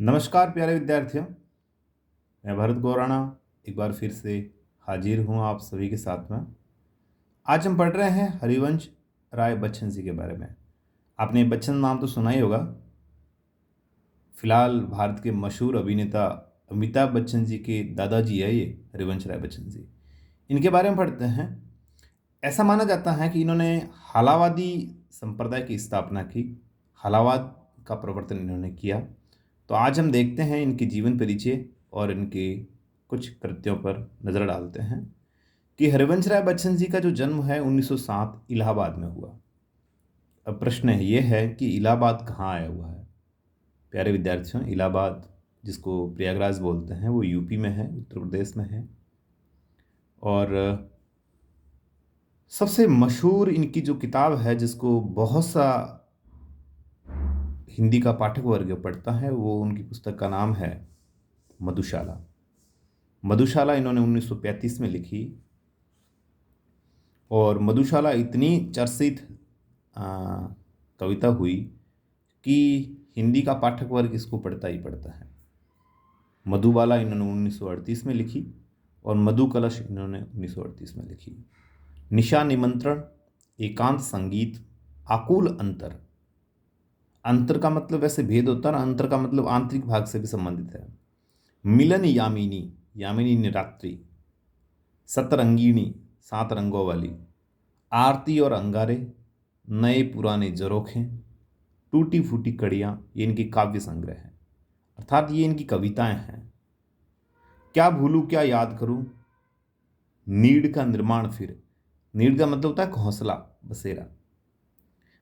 नमस्कार प्यारे विद्यार्थियों। मैं भरत गौराणा एक बार फिर से हाजिर हूँ आप सभी के साथ में। आज हम पढ़ रहे हैं हरिवंश राय बच्चन जी के बारे में। आपने बच्चन नाम तो सुना ही होगा। फिलहाल भारत के मशहूर अभिनेता अमिताभ बच्चन जी के दादाजी है ये हरिवंश राय बच्चन जी। इनके बारे में पढ़ते हैं। ऐसा माना जाता है कि इन्होंने हालावादी संप्रदाय की स्थापना की। हालावाद का प्रवर्तन इन्होंने किया। तो आज हम देखते हैं इनके जीवन परिचय और इनके कुछ कृत्यों पर नज़र डालते हैं कि हरिवंश राय बच्चन जी का जो जन्म है 1907 इलाहाबाद में हुआ। अब प्रश्न ये है कि इलाहाबाद कहाँ आया हुआ है। प्यारे विद्यार्थियों, इलाहाबाद जिसको प्रयागराज बोलते हैं वो यूपी में है, उत्तर प्रदेश में है। और सबसे मशहूर इनकी जो किताब है जिसको बहुत सा हिंदी का पाठक वर्ग पढ़ता है, वो उनकी पुस्तक का नाम है मधुशाला। मधुशाला इन्होंने 1935 में लिखी और मधुशाला इतनी चर्चित कविता हुई कि हिंदी का पाठक वर्ग इसको पढ़ता ही पढ़ता है। मधुबाला इन्होंने 1938 में लिखी और मधु कलश इन्होंने 1938 में लिखी। निशा निमंत्रण, एकांत संगीत, आकुल अंतर। अंतर का मतलब वैसे भेद होता है, अंतर का मतलब आंतरिक भाग से भी संबंधित है। मिलन यामिनी, यामिनी निरात्री। सतरंगिणी, 7 रंगों वाली। आरती और अंगारे, नए पुराने जरोखे, टूटी फूटी कड़ियाँ, ये इनके काव्य संग्रह हैं, अर्थात ये इनकी कविताएं हैं। क्या भूलूं क्या याद करूं, नीड़ का निर्माण फिर। नीड़ का मतलब होता है घोंसला, बसेरा।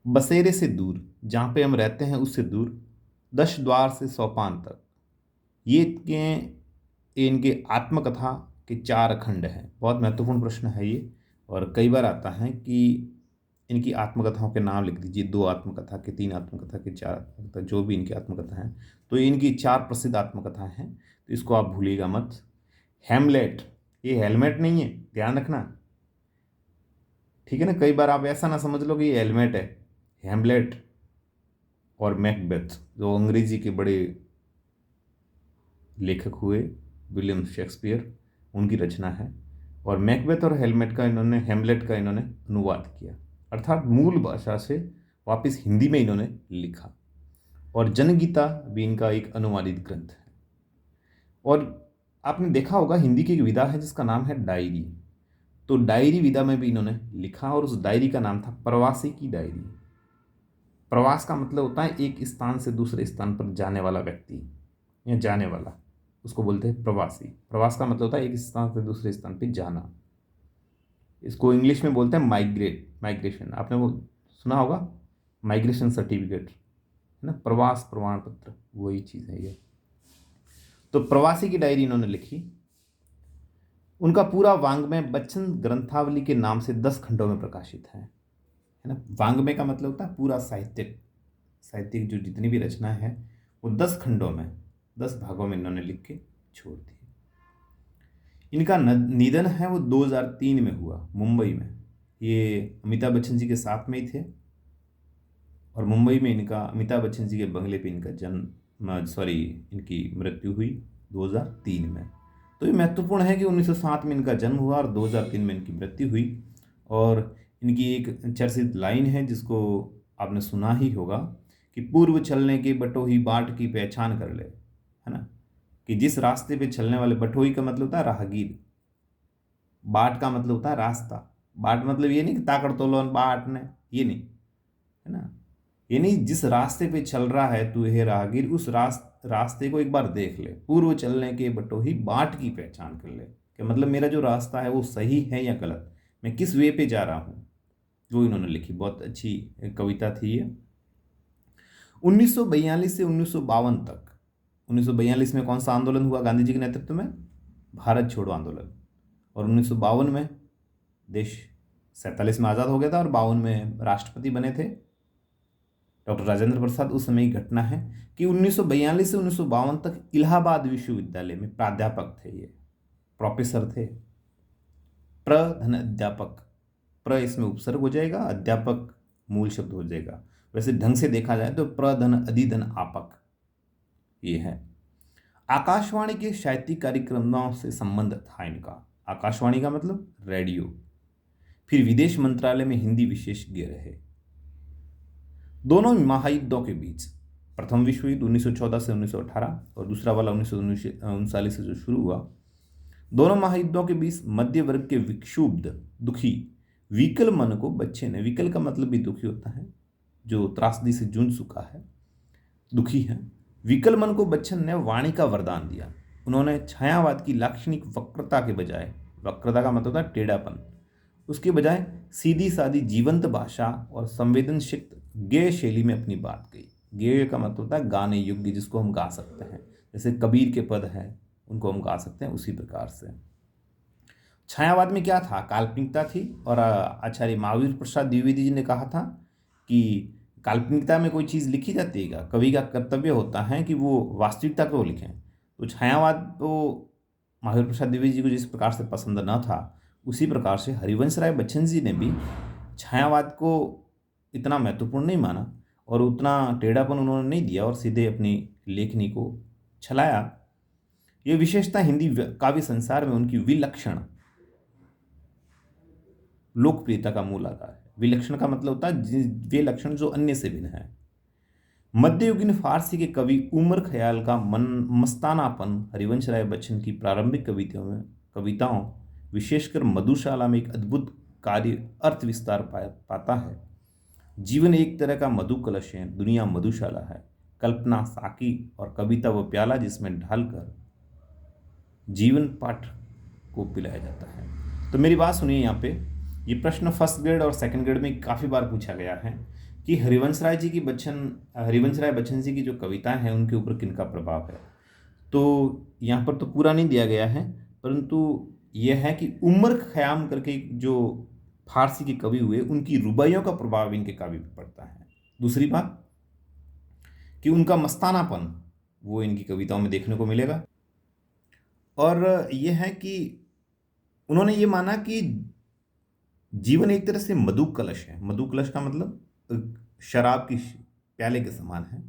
बसेरे से दूर, जहाँ पे हम रहते हैं उससे दूर। 10 द्वार से सोपान तक। ये इनके आत्मकथा के 4 खंड हैं। बहुत महत्वपूर्ण प्रश्न है ये, और कई बार आता है कि इनकी आत्मकथाओं के नाम लिख दीजिए। 2 आत्मकथा के, 3 आत्मकथा के, 4 आत्मकथा, जो भी इनकी आत्मकथा हैं। तो ये इनकी 4 प्रसिद्ध आत्मकथा हैं, तो इसको आप भूलिएगा मत। हेमलेट, ये हेलमेट नहीं है, ध्यान रखना, ठीक है ना। कई बार आप ऐसा ना समझ लो कि ये हेलमेट है। हेमलेट और मैकबेथ, जो अंग्रेजी के बड़े लेखक हुए, विलियम शेक्सपियर, उनकी रचना है। और मैकबेथ और हेमलेट का इन्होंने अनुवाद किया, अर्थात मूल भाषा से वापस हिंदी में इन्होंने लिखा। और जनगीता भी इनका एक अनुवादित ग्रंथ है। और आपने देखा होगा हिंदी की एक विधा है जिसका नाम है डायरी। तो डायरी विधा में भी इन्होंने लिखा, और उस डायरी का नाम था प्रवासी की डायरी। प्रवास का मतलब होता है एक स्थान से दूसरे स्थान पर जाने वाला व्यक्ति या जाने वाला, उसको बोलते हैं प्रवासी। प्रवास का मतलब होता है एक स्थान से दूसरे स्थान पर जाना। इसको इंग्लिश में बोलते हैं माइग्रेशन। आपने वो सुना होगा, माइग्रेशन सर्टिफिकेट, है ना, प्रवास प्रमाण पत्र, वही चीज़ है ये। तो प्रवासी की डायरी इन्होंने लिखी। उनका पूरा वाङ्मय बच्चन ग्रंथावली के नाम से 10 खंडों में प्रकाशित है ना। वाङ्मय का मतलब होता है पूरा साहित्यिक जो जितनी भी रचना है वो 10 खंडों में, 10 भागों में इन्होंने लिख के छोड़ दी। इनका निधन है वो 2003 में हुआ, मुंबई में। ये अमिताभ बच्चन जी के साथ में ही थे, और मुंबई में इनका, अमिताभ बच्चन जी के बंगले पे इनका इनकी मृत्यु हुई 2003 में। तो ये महत्वपूर्ण है कि 1907 में इनका जन्म हुआ और 2003 में इनकी मृत्यु हुई। और इनकी एक चर्चित लाइन है जिसको आपने सुना ही होगा कि पूर्व चलने के बटोही बाट की पहचान कर ले, है ना। कि जिस रास्ते पे चलने वाले, बटोही का मतलब होता है राहगीर, बाट का मतलब होता है रास्ता। बाट मतलब ये नहीं कि ताकड़ तोलन बाट ने, ये नहीं, है ना। ये नहीं, जिस रास्ते पे चल रहा है तू हे राहगीर, उस रास्ते को एक बार देख ले। पूर्व चलने के बटोही बाट की पहचान कर ले, कि मतलब मेरा जो रास्ता है वो सही है या गलत, मैं किस वे पे जा रहा हूँ। वो इन्होंने लिखी, बहुत अच्छी कविता थी ये। 1942 से 1952 तक। 1942 में कौन सा आंदोलन हुआ गांधी जी के नेतृत्व में? भारत छोड़ो आंदोलन। और 1952 में देश 47 में आज़ाद हो गया था और 52 में राष्ट्रपति बने थे डॉक्टर राजेंद्र प्रसाद। उस समय की घटना है कि 1942 से 1952 तक इलाहाबाद विश्वविद्यालय में प्राध्यापक थे, ये प्रोफेसर थे। प्रधन अध्यापक, प्र इसमें उपसर्ग हो जाएगा, अध्यापक मूल शब्द हो जाएगा। वैसे ढंग से देखा जाए तो प्रधन अधिधन आपक, ये है। आकाशवाणी के साहित्यिक कार्यक्रमों से संबंध था इनका। आकाशवाणी का मतलब रेडियो। फिर विदेश मंत्रालय में हिंदी विशेषज्ञ रहे। दोनों महायुद्धों के बीच, प्रथम विश्व युद्ध 1914 से 1918 और दूसरा वाला 1939 से जो शुरू हुआ, दोनों महायुद्धों के बीच मध्य वर्ग के विक्षुब्ध, दुखी, विकल मन को बच्चे ने, विकल का मतलब भी दुखी होता है, जो त्रासदी से जूझ चुका है, दुखी है, विकल मन को बच्चन ने वाणी का वरदान दिया। उन्होंने छायावाद की लाक्षणिक वक्रता के बजाय, वक्रता का मतलब था टेढ़ापन, उसके बजाय सीधी सादी जीवंत भाषा और संवेदनशील गेय शैली में अपनी बात कही। गेय का मतलब होता है गाने योग्य, जिसको हम गा सकते हैं, जैसे कबीर के पद हैं उनको हम गा सकते हैं, उसी प्रकार से। छायावाद में क्या था? काल्पनिकता थी। और आचार्य महावीर प्रसाद द्विवेदी जी ने कहा था कि काल्पनिकता में कोई चीज़ लिखी जाती है, कवि का कर्तव्य होता है कि वो वास्तविकता को लिखें। तो छायावाद तो महावीर प्रसाद द्विवेदी जी को जिस प्रकार से पसंद न था, उसी प्रकार से हरिवंश राय बच्चन जी ने भी छायावाद को इतना महत्वपूर्ण नहीं माना और उतना टेढ़ापन उन्होंने नहीं दिया और सीधे अपनी लेखनी को छलाया। ये विशेषता हिंदी काव्य संसार में उनकी विलक्षण लोकप्रियता का मूल आधार है। विलक्षण का मतलब होता है वे लक्षण जो अन्य से भिन्न है। मध्ययुगीन फारसी के कवि उमर ख्याल का मस्तानापन हरिवंश राय बच्चन की प्रारंभिक कविताओं विशेषकर मधुशाला में एक अद्भुत कार्य अर्थ विस्तार पाता है। जीवन एक तरह का मधु कलश है, दुनिया मधुशाला है, कल्पना साकी और कविता वो प्याला जिसमें ढालकर जीवन पाठ को पिलाया जाता है। तो मेरी बात सुनिए, यहाँ पे ये प्रश्न फर्स्ट ग्रेड और सेकंड ग्रेड में काफ़ी बार पूछा गया है कि हरिवंश राय बच्चन जी की जो कविताएं हैं उनके ऊपर किनका प्रभाव है। तो यहाँ पर तो पूरा नहीं दिया गया है, परंतु यह है कि उमर खयाम करके जो फारसी के कवि हुए उनकी रुबाइयों का प्रभाव इनके काव्य पर पड़ता है। दूसरी बात कि उनका मस्तानापन वो इनकी कविताओं में देखने को मिलेगा। और यह है कि उन्होंने ये माना कि जीवन एक तरह से मधु कलश है। मधु कलश का मतलब शराब की प्याले के समान है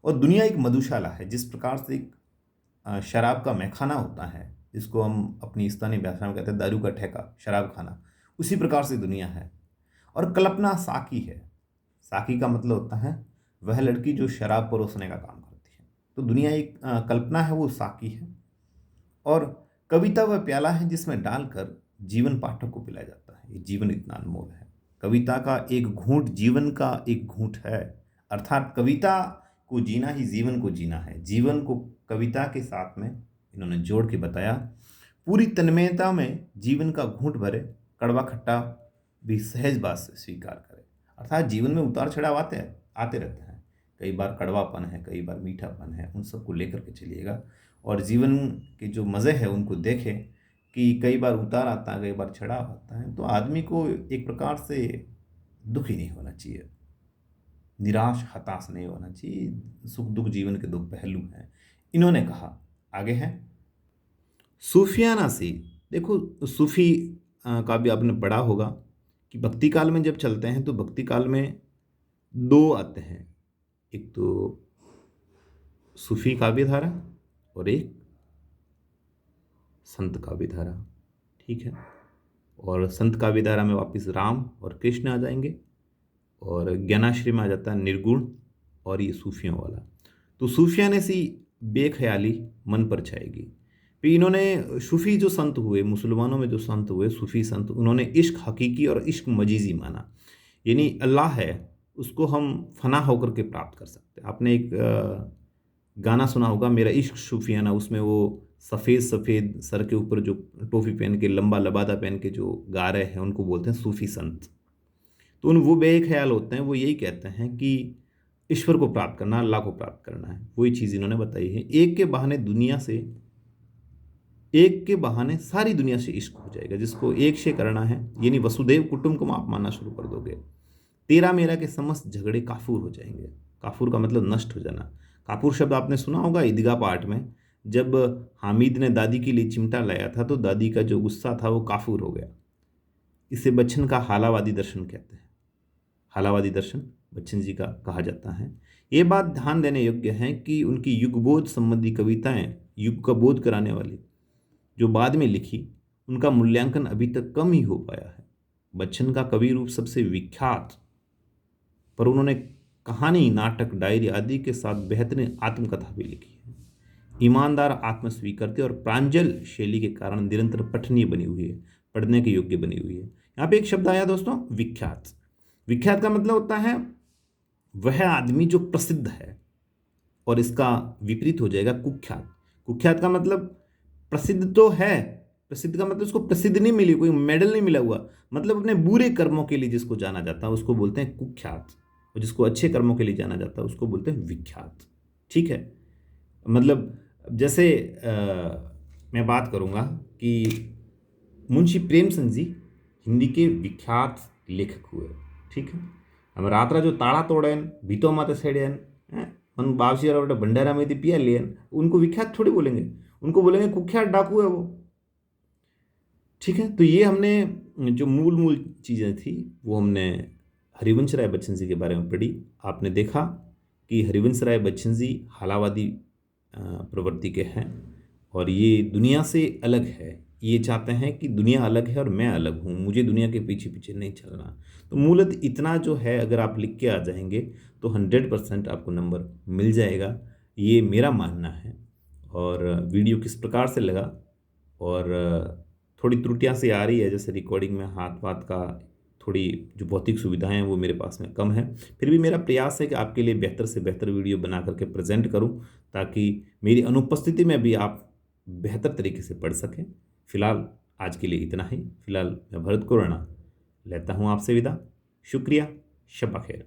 और दुनिया एक मधुशाला है। जिस प्रकार से एक शराब का मैखाना होता है, जिसको हम अपनी स्थानीय भाषा में कहते हैं दारू का ठेका, शराब खाना, उसी प्रकार से दुनिया है। और कल्पना साकी है। साकी का मतलब होता है वह लड़की जो शराब परोसने का काम करती है। तो दुनिया एक कल्पना है, वो साकी है। और कविता वह प्याला है जिसमें डालकर जीवन पाठक को पिलाया जाता है। ये जीवन इतना अनमोल है। कविता का एक घूंट जीवन का एक घूंट है, अर्थात कविता को जीना ही जीवन को जीना है। जीवन को कविता के साथ में इन्होंने जोड़ के बताया। पूरी तन्मयता में जीवन का घूंट भरे, कड़वा खट्टा भी सहज बात से स्वीकार करे। अर्थात जीवन में उतार चढ़ाव आते रहते हैं। कई बार कड़वापन है, कई बार मीठापन है, उन सबको लेकर के चलिएगा और जीवन के जो मज़े हैं उनको देखें कि कई बार उतार आता है, कई बार चढ़ाव आता है। तो आदमी को एक प्रकार से दुखी नहीं होना चाहिए, निराश हताश नहीं होना चाहिए। सुख दुख जीवन के दो पहलू हैं, इन्होंने कहा। आगे है सूफियाना से। देखो, सूफी का भी आपने पढ़ा होगा कि भक्ति काल में जब चलते हैं तो भक्ति काल में दो आते हैं, एक तो सूफी काव्य धारा और एक संत काव्य धारा। ठीक है। और संत काव्य धारा में वापस राम और कृष्ण आ जाएंगे और ज्ञानाश्रय में आ जाता है निर्गुण और ये सूफियों वाला। तो सूफियाने सी बेख्याली मन पर छाएगी। फिर इन्होंने सूफी जो संत हुए, मुसलमानों में जो संत हुए सूफी संत, उन्होंने इश्क हकीकी और इश्क मजीजी माना। यानी अल्लाह है, उसको हम फना होकर के प्राप्त कर सकते हैं। आपने एक गाना सुना होगा मेरा इश्क सूफियाना, उसमें वो सफ़ेद सफ़ेद सर के ऊपर जो टोपी पहन के, लंबा लबादा पहन के जो गा रहे हैं उनको बोलते हैं सूफी संत। तो उन वो बेख्याल होते हैं, वो यही कहते हैं कि ईश्वर को प्राप्त करना, अल्लाह को प्राप्त करना है। वही चीज़ इन्होंने बताई है। एक के बहाने सारी दुनिया से इश्क हो जाएगा। जिसको एक से करना है, यानी वसुदेव कुटुंबकम आप मानना शुरू कर दोगे, तेरा मेरा के समस्त झगड़े काफूर हो जाएंगे। काफूर का मतलब नष्ट हो जाना। काफूर शब्द आपने सुना होगा ईदगाह पाठ में, जब हामिद ने दादी के लिए चिमटा लाया था तो दादी का जो गुस्सा था वो काफूर हो गया। इसे बच्चन का हालावादी दर्शन कहते हैं। हालावादी दर्शन बच्चन जी का कहा जाता है। ये बात ध्यान देने योग्य है कि उनकी युगबोध संबंधी कविताएं, युग का बोध कराने वाली, जो बाद में लिखी, उनका मूल्यांकन अभी तक कम ही हो पाया है। बच्चन का कवि रूप सबसे विख्यात, पर उन्होंने कहानी, नाटक, डायरी आदि के साथ बेहतरीन आत्मकथा भी लिखी है। ईमानदार, आत्मस्वीकृति और प्रांजल शैली के कारण निरंतर पठनीय बनी हुई है, पढ़ने के योग्य बनी हुई है। यहाँ पे एक शब्द आया दोस्तों, विख्यात। विख्यात का मतलब होता है वह आदमी जो प्रसिद्ध है, और इसका विपरीत हो जाएगा कुख्यात। कुख्यात का मतलब प्रसिद्ध तो है, प्रसिद्ध का मतलब उसको प्रसिद्ध नहीं मिली, कोई मेडल नहीं मिला हुआ, मतलब अपने बुरे कर्मों के लिए जिसको जाना जाता है उसको बोलते हैं कुख्यात, और जिसको अच्छे कर्मों के लिए जाना जाता है उसको बोलते हैं विख्यात। ठीक है, मतलब जैसे मैं बात करूंगा कि मुंशी प्रेमचंद जी हिंदी के विख्यात लेखक हुए। ठीक है, हम रात्रा जो ताड़ा तोड़ेन, भीतो माते सेड़ेन, मन बावशी और भंडारा में पिया लियन, उनको विख्यात थोड़ी बोलेंगे, उनको बोलेंगे कुख्यात डाकू है वो। ठीक है, तो ये हमने जो मूल मूल चीज़ें थी वो हमने हरिवंश राय बच्चन जी के बारे में पढ़ी। आपने देखा कि हरिवंश राय बच्चन जी हालावादी प्रवृत्ति के हैं, और ये दुनिया से अलग है। ये चाहते हैं कि दुनिया अलग है और मैं अलग हूँ, मुझे दुनिया के पीछे पीछे नहीं चलना। तो मूलतः इतना जो है अगर आप लिख के आ जाएंगे तो 100% आपको नंबर मिल जाएगा, ये मेरा मानना है। और वीडियो किस प्रकार से लगा, और थोड़ी त्रुटियां सी आ रही है, जैसे रिकॉर्डिंग में हाथ वाथ का, थोड़ी जो भौतिक सुविधाएं हैं वो मेरे पास में कम है, फिर भी मेरा प्रयास है कि आपके लिए बेहतर से बेहतर वीडियो बना करके प्रेजेंट करूं, ताकि मेरी अनुपस्थिति में भी आप बेहतर तरीके से पढ़ सकें। फिलहाल आज के लिए इतना ही। फिलहाल मैं भरत कोराना लेता हूं आपसे विदा। शुक्रिया, शब्बा खैर।